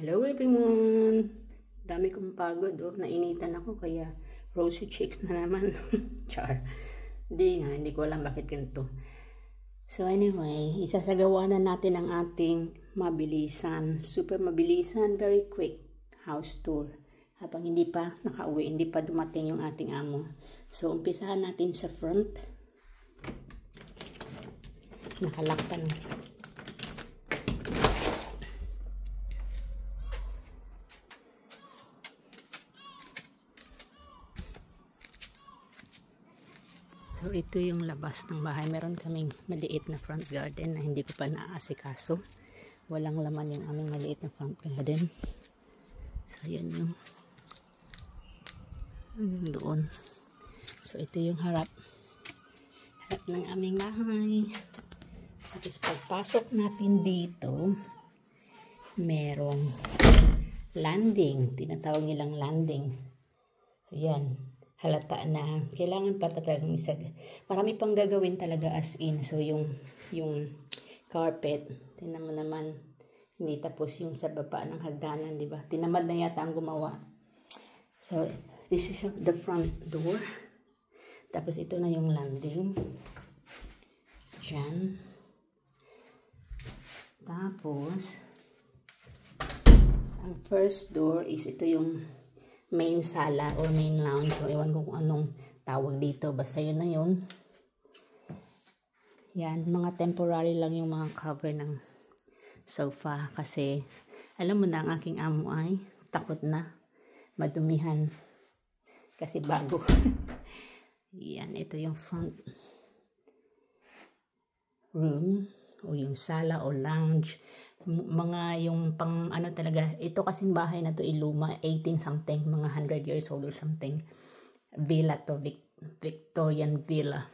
Hello everyone! Dami kong pagod, nainitan ako kaya rosy cheeks na naman. Char. Hindi ko alam bakit ganito. So anyway, isasagawa na natin ang ating super mabilisan, very quick house tour. Habang hindi pa nakauwi, hindi pa dumating yung ating amo. So umpisahan natin sa front. Nakalakpan. So ito yung labas ng bahay. Meron kaming maliit na front garden na hindi ko pa naaasikaso. Walang laman yung aming maliit na front garden. So yan yung doon. So ito yung harap ng aming bahay. Tapos pagpasok natin dito, merong landing. Tinatawag nilang landing. So yan. Halata na kailangan pa talagang marami pang gagawin talaga as in. So yung carpet, tingnan mo naman, hindi tapos yung sa baba ng hagdanan, di ba? Tinamad na yata ang gumawa. So this is the front door. Tapos ito na yung landing. Diyan. Tapos ang first door is ito yung main sala or main lounge. So, ewan ko kung anong tawag dito. Basta yun na yun. Yan. Mga temporary lang yung mga cover ng sofa. Kasi, alam mo na, ang aking amo ay takot na madumihan. Kasi bago. Yan. Ito yung front room o yung sala o lounge. Mga yung pang ano talaga, ito kasing bahay na to iluma, 18 something, mga 100 years old or something. Villa to, Victorian villa.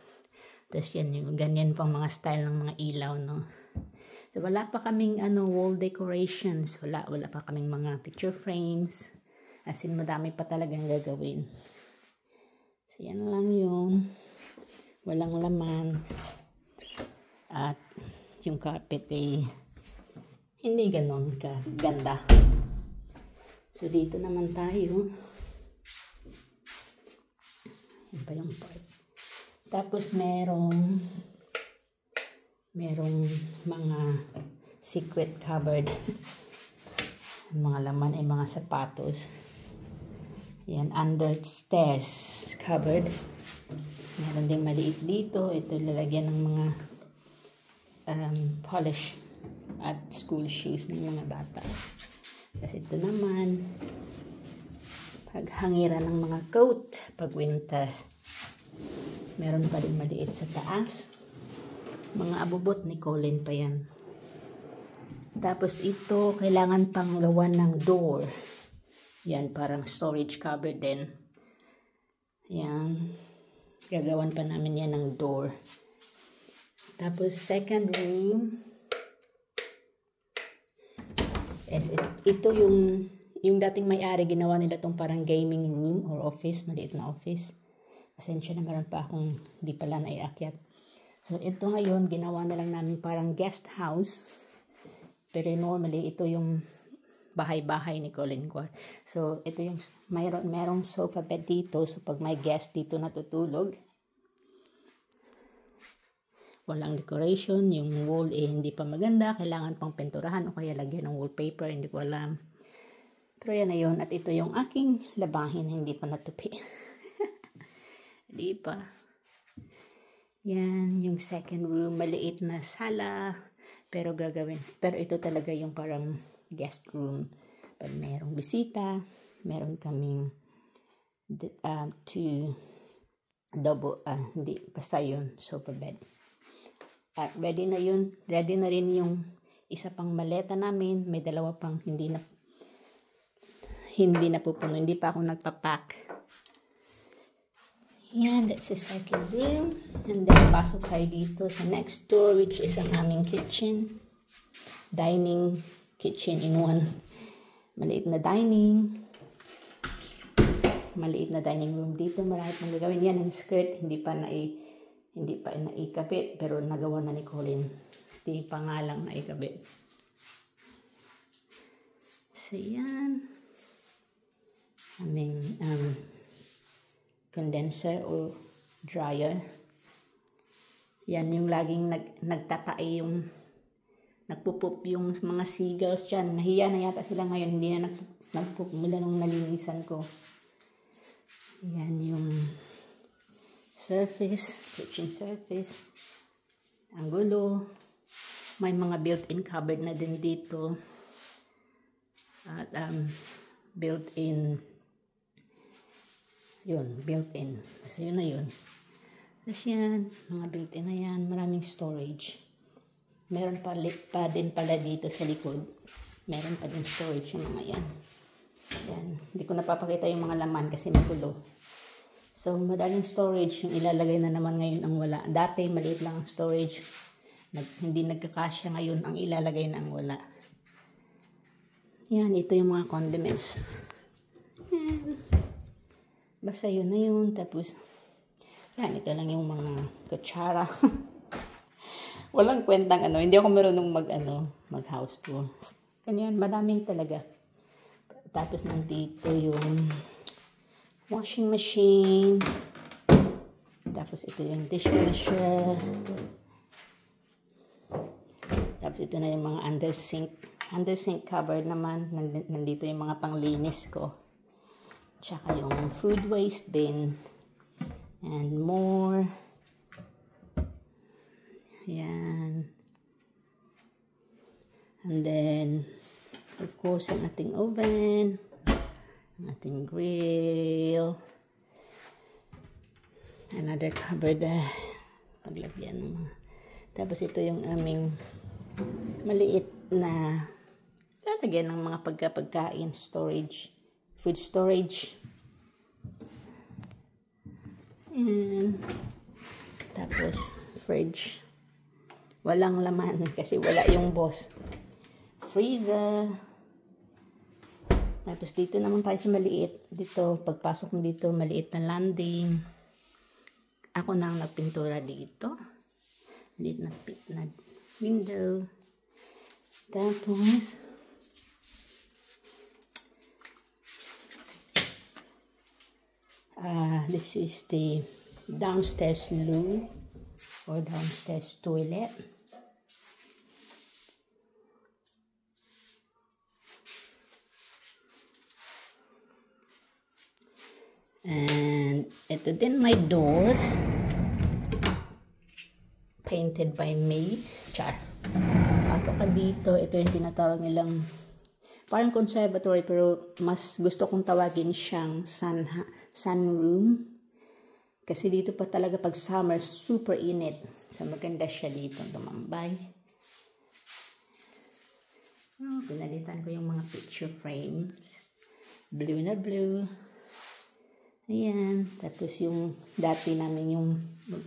Tapos yan, yung ganyan pang mga style ng mga ilaw, no. So wala pa kaming wall decorations, wala pa kaming mga picture frames. As in, madami pa talagang gagawin. So yan lang yun. Walang laman. At yung carpet hindi ganon ganda. So, dito naman tayo. Yan pa yung part. Tapos, merong mga secret cupboard. Mga laman ay mga sapatos. Yan, under stairs cupboard. Meron din maliit dito. Ito, lalagyan ng mga polish at school shoes ng mga bata. Kasi ito naman, paghangiran ng mga coat pag winter. Meron pa din maliit sa taas. Mga abubot ni Colin pa yan. Tapos ito, kailangan pang gawan ng door. Yan, parang storage cupboard din. Yan. Gagawan pa namin yan ng door. Tapos second room, ito yung dating may-ari, ginawa nila tong parang gaming room or office, maliit na office. Pasensya na, meron pa akong di pala naiakyat. So ito ngayon, ginawa na lang namin parang guest house. Pero normally, ito yung bahay-bahay ni Colin Quar. So ito yung, merong sofa bed dito. So pag may guest dito natutulog, walang decoration, yung wall hindi pa maganda, kailangan pang penturahan o kaya lagyan ng wallpaper, hindi ko alam. Pero yan na yun. At ito yung aking labahin, hindi pa natupi. Hindi pa. Yan, yung second room, maliit na sala, pero gagawin. Pero ito talaga yung parang guest room. Pag mayroong bisita, meron kaming basta yun, sofa bed. At ready na yun. Ready na rin yung isa pang maleta namin. May dalawa pang hindi na pupuno. Hindi pa ako nagpapack. Yan, that's the second room. And then, pasok tayo dito sa next door, which is ang aming kitchen. Dining, kitchen in one. Maliit na dining. Maliit na dining room dito. Marami pang gagawin. Yan, ang skirt. Hindi pa naikabit, pero nagawa na ni Colin. Hindi pa nga lang naikabit. So, yan. Aming condenser o dryer. Yan yung laging nagtatae yung nagpupup yung mga seagulls dyan. Nahiya na yata sila ngayon. Hindi na nagpup mula nung nalinisan ko. Yan yung surface, kitchen surface. Ang gulo. May mga built-in cupboard na din dito. At built-in yun, built-in. Kasi yun na yun. Tapos yan, mga built-in na yan. Maraming storage. Meron pa din pala dito sa likod. Meron pa din storage yung mga yan. Yan. Hindi ko napapakita yung mga laman kasi magulo. So, madaling storage. Yung ilalagay na naman ngayon ang wala. Dati, maliit lang ang storage. Hindi nagkakasya ngayon ang ilalagay na ang wala. Yan, ito yung mga condiments. Yan. Basta yun na yun. Tapos, yan, ito lang yung mga kutsara. Walang kwentang ano. Hindi ako marunong mag house tour. Ganyan, madaming talaga. Tapos nandito yung washing machine. Tapos ito yung dishwasher. Tapos ito na yung mga under sink cupboard naman. Nandito yung mga panglinis ko. Tsaka yung food waste bin. And more. Yan. And then, of course, ang ating oven. Ang ating grill. Another cupboard. Paglagyan ng mga. Tapos ito yung aming maliit na lalagyan ng mga pagkain storage. Food storage. And tapos fridge. Walang laman kasi wala yung boss. Freezer. Tapos dito naman tayo sa maliit. Dito, pagpasok mo dito, maliit na landing. Ako na ang nagpintura dito. Maliit na window. Tapos this is the downstairs loo or downstairs toilet. And ito din my door. Painted by me. Char. Pasok ka dito. Ito yung tinatawag nilang parang conservatory pero mas gusto kong tawagin siyang sunroom. Kasi dito pa talaga pag summer super init. So maganda siya dito tumambay. Pinalitan ko yung mga picture frames. Blue na blue. Ayan. Tapos yung dati namin yung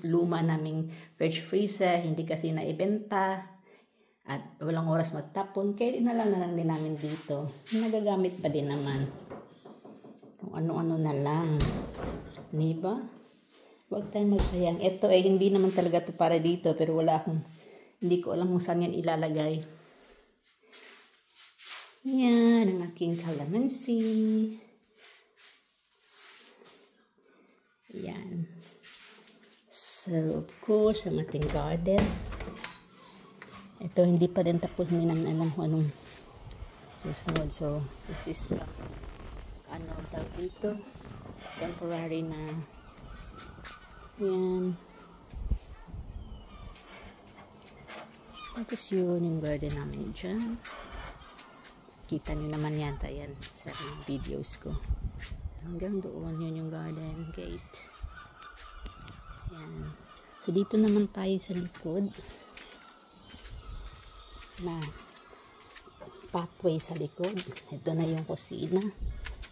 luma naming fridge freezer. Hindi kasi naibenta. At walang oras magtapon. Kaya na lang din namin dito. Nagagamit pa din naman. Kung ano-ano na lang. Diba? Huwag tayong magsayang. Ito hindi naman talaga to para dito. Pero hindi ko alam kung saan yan ilalagay. Yan. Ang aking calamansi. Yan. So, of course, ang ating garden. Ito, hindi pa din tapos. Hindi naman alam kung anong susunod. So, this is, tawag dito? Temporary na. Yan. Tapos yun, yung garden namin dyan. Kita nyo naman yata yan sa videos ko. Hanggang doon, yun yung garden gate. Yan. So, dito naman tayo sa likod. Na pathway sa likod. Ito na yung kusina.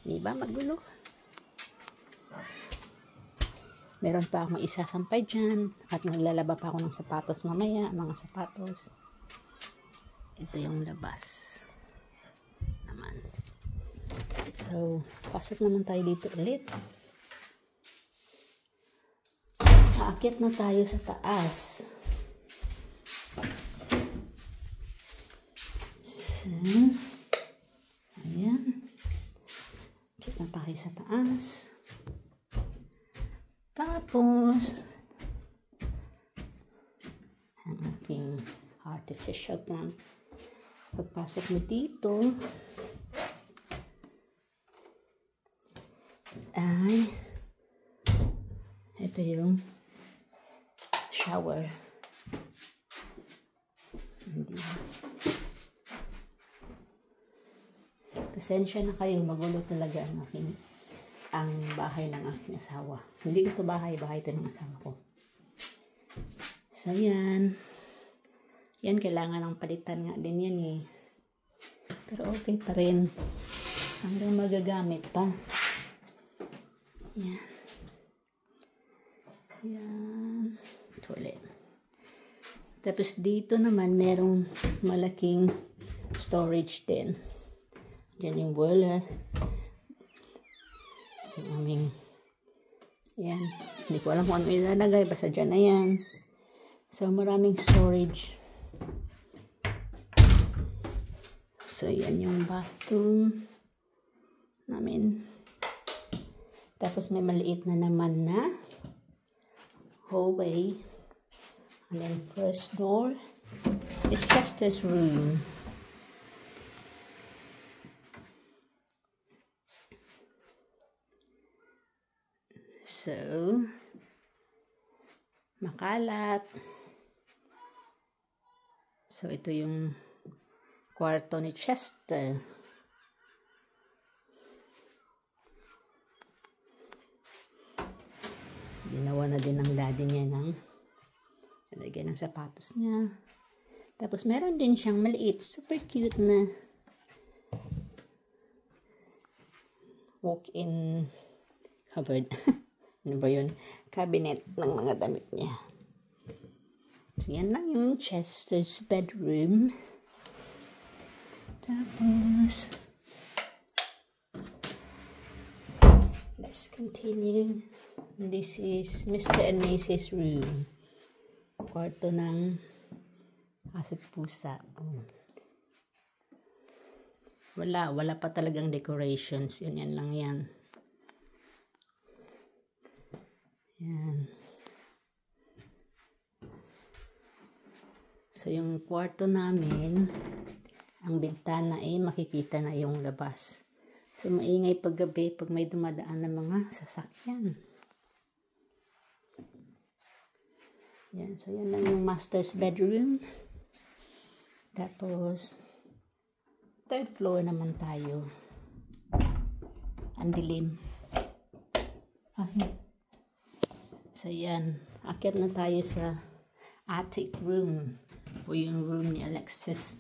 Diba? Magulo. Meron pa akong isasampay dyan. At maglalaba pa ako ng sapatos mamaya. Mga sapatos. Ito yung labas. Naman. So, pasok naman tayo dito ulit. Aakyat na tayo sa taas. So, ayan. na tayo sa taas. Tapos, ang aking artificial plant. Pagpasok mo dito, ay, ito yung shower. Hindi. Pasensya na kayo, magulo talaga ang bahay ng aking asawa. Hindi ito bahay ito ng asawa ko. So, yan. Yan, kailangan ng palitan nga din yan eh. Pero okay pa rin. Hanggang magagamit pa. Yan. Yan. Toilet. Tapos dito naman, merong malaking storage din. Diyan yung boiler. Yung aming, yan. Hindi ko alam kung ano ilalagay. Basta dyan na yan. So, maraming storage. So, yan yung bathroom namin. Tapos, may maliit na naman na hallway. And then, first door is Chester's room. So, makalat. So, ito yung kwarto ni Chester. Ginawa na din ng daddy niya ng lagyan ng sapatos niya. Tapos, meron din siyang maliit, super cute na walk-in cupboard. Ano ba yun? Cabinet ng mga damit niya. So, yan lang yung Chester's bedroom. Tapos, let's continue. This is Mr. and Mrs. room. Kwarto ng aso't pusa. Oh. Wala pa talagang decorations. Yan lang yan. Yan. So, yung kwarto namin, ang bintana ay makikita na yung labas. So, maingay paggabi pag may dumadaan na mga sasakyan. Yan. So, yan lang yung master's bedroom. Tapos, third floor naman tayo. Ang dilim. So, yan. Akyat na tayo sa attic room. O yung room ni Alexis.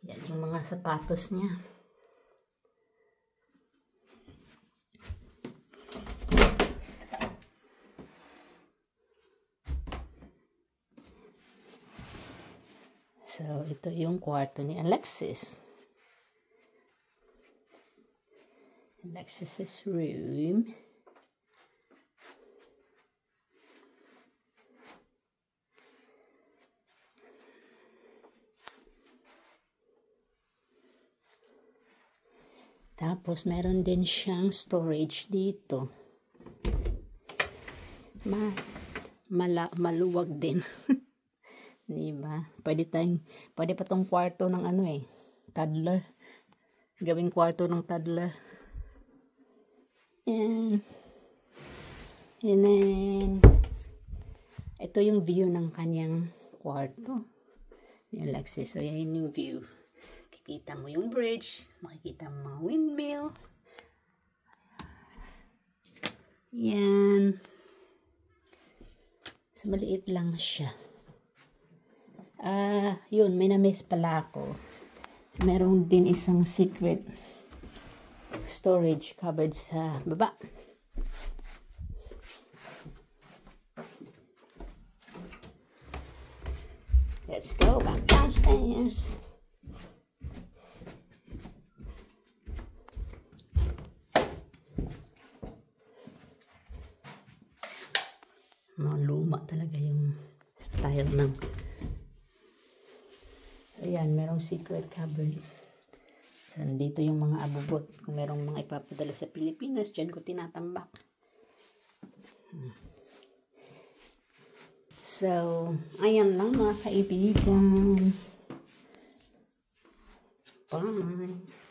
Yan yung mga sapatos niya. So, ito yung kwarto ni Alexis. Alexis's room. Tapos, meron din siyang storage dito. Maluwag din. Diba? Pwede pa tong kwarto ng toddler. Gawing kwarto ng toddler. And then, ito yung view ng kanyang kwarto. Yung Alexis. So, yan yung view. Makikita mo yung bridge, makikita mo mga windmill. Yan. So, maliit lang siya. Yun, may na-miss pala ako. So, meron din isang secret storage cupboard sa baba. Let's go back downstairs. Luma talaga yung style ng. Ayan, merong secret cupboard. So, So, nandito yung mga abubot. Kung merong mga ipapadala sa Pilipinas, dyan ko tinatambak. So, ayan lang mga kaibigan. Bye!